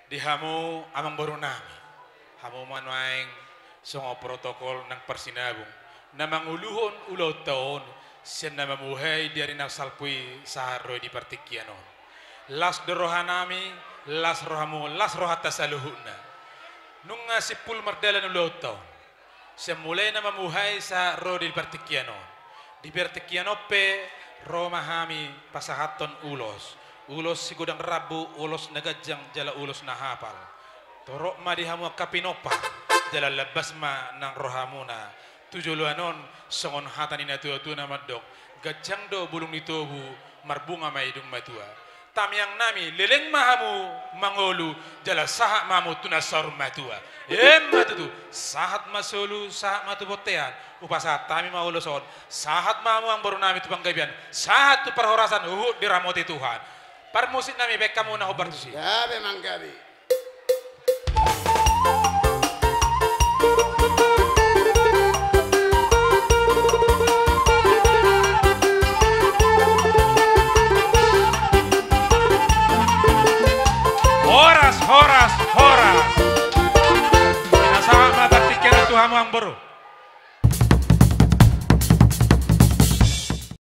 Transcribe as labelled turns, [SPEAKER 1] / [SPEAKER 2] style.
[SPEAKER 1] Di hamu amang baru nami. Hamu manuaing songo protokol nang persinabung. Namang uluhon ulau taon siya na mamuhay di rin salpui sa roy di partikianon. Las dorohanami, las rohamu, las rohata sa luhuna. Nung si pul mardala ng ulau taon, siya mulai na mamuhay sa roy di partikianon. Di partikianope, Roma hami pasahaton ulos. Ulos sigudang rabu, ulos nagajang jala ulos na hapal. Torok ma di hamu kapinopa, jala labas ma ng rohamuna. Tujuluanon songon hatani na tuatu na madok. Gajang do bulung nitobu marbunga may dung matua. Tamyang nami leleng mahamu mangolu jala sahat mamu tunasar matua. Matutu sahat masolu sahat matu botean. Upasa tami mauluson sahat mamu ang baru nami tu panggabian. Sahat tu perhorasan diramoti Tuhan. Parmusik nami bek kamu na obartusi.
[SPEAKER 2] Ya memang gabi.
[SPEAKER 1] Horas. Kinasama mataktikin na tuhamu ang baro.